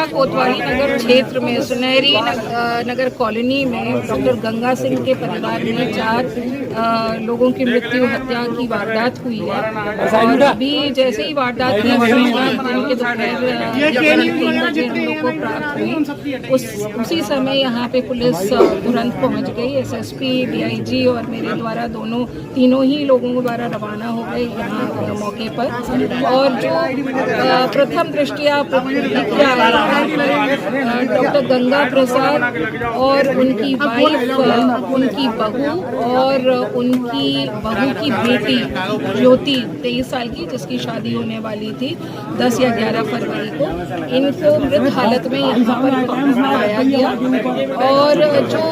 कोतवाली नगर क्षेत्र में सुनहरी नगर कॉलोनी में डॉक्टर गंगा सिंह के परिवार में 4 लोगों की मृत्यु हत्या की वारदात हुई है। और अभी जैसे ही वारदात की सूचना के दोपहर 3 बजे हम लोग को प्राप्त हुई, उसी समय यहाँ पे पुलिस तुरंत पहुँच गई। एसएसपी, डीआईजी और मेरे द्वारा तीनों ही लोगों द्वारा रवाना हो गए यहाँ मौके पर। और जो प्रथम दृष्टिया डॉक्टर गंगा प्रसाद और उनकी वाइफ, उनकी बहू और उनकी बहू की बेटी ज्योति 23 साल की, जिसकी शादी होने वाली थी 10 या 11 फरवरी को, इनको मृत हालत में यहाँ पर पाया गया। और जो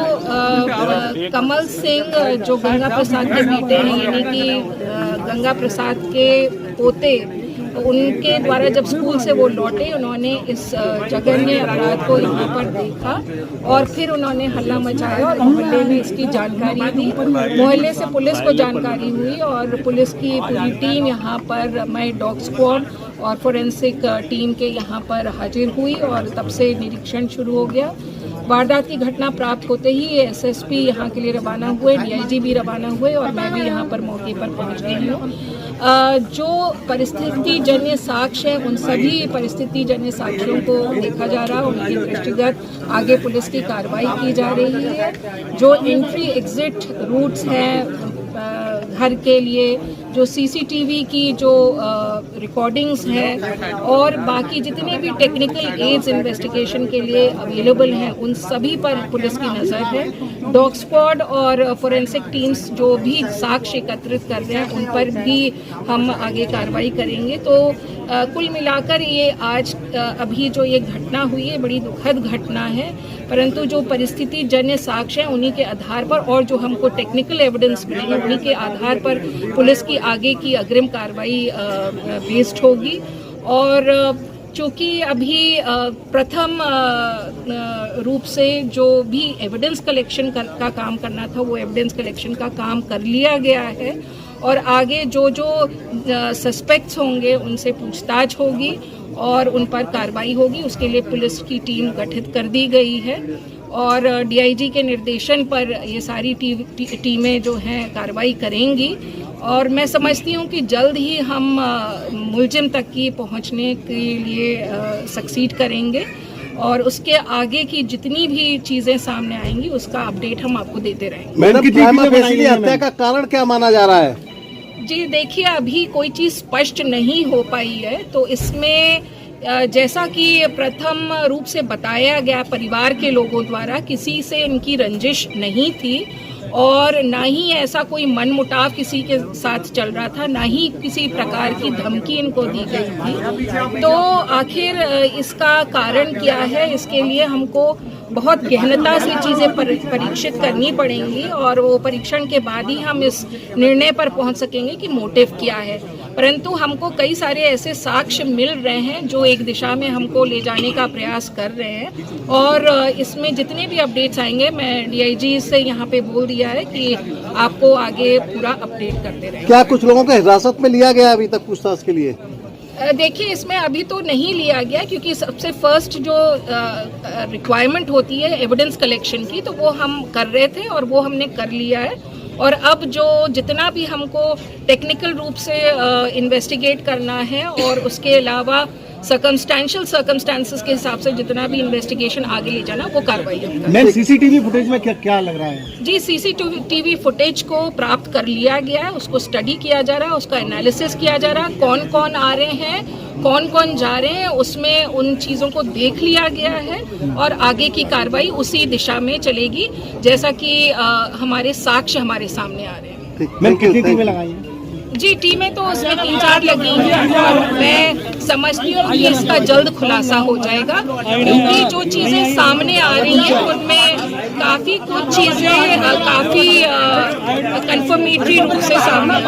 कमल सिंह जो गंगा प्रसाद के बेटे हैं, यानी कि गंगा प्रसाद के पोते, उनके द्वारा जब स्कूल से वो लौटे, उन्होंने इस जघन्य अपराध को यहाँ पर देखा और फिर उन्होंने हल्ला मचाया और मोहल्ले में इसकी जानकारी दी। मोहल्ले से पुलिस को जानकारी हुई और पुलिस की पूरी टीम यहाँ पर, मैं डॉग स्क्वाड और फोरेंसिक टीम के यहाँ पर हाजिर हुई और तब से निरीक्षण शुरू हो गया। वारदात की घटना प्राप्त होते ही एसएसपी यहाँ के लिए रवाना हुए, डीआईजी भी रवाना हुए और मैं भी यहाँ पर मौके पर पहुँच गई हूँ। जो परिस्थिति जन्य साक्ष्य है, उन सभी परिस्थिति जन्य साक्ष्यों को देखा जा रहा है, उनके दृष्टिगत आगे पुलिस की कार्रवाई की जा रही है। जो एंट्री एग्जिट रूट्स हैं घर के लिए, जो सीसीटीवी की जो रिकॉर्डिंग्स हैं और बाकी जितने भी टेक्निकल एड्स इन्वेस्टिगेशन के लिए अवेलेबल हैं, उन सभी पर पुलिस की नज़र है। डॉग स्क्वाड और फोरेंसिक टीम्स जो भी साक्ष्य एकत्रित कर रहे हैं, उन पर भी हम आगे कार्रवाई करेंगे। तो कुल मिलाकर ये आज अभी जो ये घटना हुई है, बड़ी दुखद घटना है, परंतु जो परिस्थिति जन्य साक्ष्य हैं उन्हीं के आधार पर और जो हमको टेक्निकल एविडेंस मिलेंगे उन्हीं के आधार पर पुलिस की आगे की अग्रिम कार्रवाई बेस्ड होगी। और चूँकि अभी प्रथम रूप से जो भी एविडेंस कलेक्शन का काम करना था, वो एविडेंस कलेक्शन का काम कर लिया गया है और आगे जो सस्पेक्ट्स होंगे उनसे पूछताछ होगी और उन पर कार्रवाई होगी। उसके लिए पुलिस की टीम गठित कर दी गई है और डीआईजी के निर्देशन पर ये सारी टीमें जो हैं कार्रवाई करेंगी। और मैं समझती हूँ कि जल्द ही हम मुलजिम तक की पहुँचने के लिए सक्सीड करेंगे और उसके आगे की जितनी भी चीज़ें सामने आएंगी उसका अपडेट हम आपको देते रहेंगे। मैडम, हत्या का कारण क्या माना जा रहा है? जी देखिए, अभी कोई चीज़ स्पष्ट नहीं हो पाई है। तो इसमें जैसा कि प्रथम रूप से बताया गया परिवार के लोगों द्वारा, किसी से इनकी रंजिश नहीं थी और ना ही ऐसा कोई मनमुटाव किसी के साथ चल रहा था, ना ही किसी प्रकार की धमकी इनको दी गई थी। तो आखिर इसका कारण क्या है, इसके लिए हमको बहुत गहनता से चीज़ें परीक्षित करनी पड़ेंगी और वो परीक्षण के बाद ही हम इस निर्णय पर पहुंच सकेंगे कि मोटिव क्या है। परंतु हमको कई सारे ऐसे साक्ष्य मिल रहे हैं जो एक दिशा में हमको ले जाने का प्रयास कर रहे हैं और इसमें जितने भी अपडेट्स आएंगे, मैं डीआईजी से यहाँ पे बोल दिया है कि आपको आगे पूरा अपडेट करते रहेंगे। क्या कुछ लोगों को हिरासत में लिया गया अभी तक पूछताछ के लिए? देखिए, इसमें अभी तो नहीं लिया गया क्योंकि सबसे फर्स्ट जो रिक्वायरमेंट होती है एविडेंस कलेक्शन की, तो वो हम कर रहे थे और वो हमने कर लिया है। और अब जो जितना भी हमको टेक्निकल रूप से इन्वेस्टिगेट करना है और उसके अलावा सर्कमस्टेंसेस के हिसाब से जितना भी इन्वेस्टिगेशन आगे ले जाना, वो कार्रवाई होगी। मैम, सीसीटीवी फुटेज में क्या लग रहा है? जी, सीसीटीवी फुटेज को प्राप्त कर लिया गया है, उसको स्टडी किया जा रहा है, उसका एनालिसिस किया जा रहा है, कौन कौन आ रहे हैं, कौन कौन जा रहे हैं, उसमें उन चीज़ों को देख लिया गया है और आगे की कार्रवाई उसी दिशा में चलेगी जैसा कि हमारे साक्ष्य हमारे सामने आ रहे हैं। मैम, कितनी टीमें लगाई हैं? जी, टीमें तो उसमें 3-4 लगी हैं और मैं समझती हूँ कि इसका जल्द खुलासा हो जाएगा क्योंकि जो चीज़ें सामने आ रही हैं उनमें काफ़ी कुछ चीज़ें काफ़ी कंफर्मेटरी रूप से सामने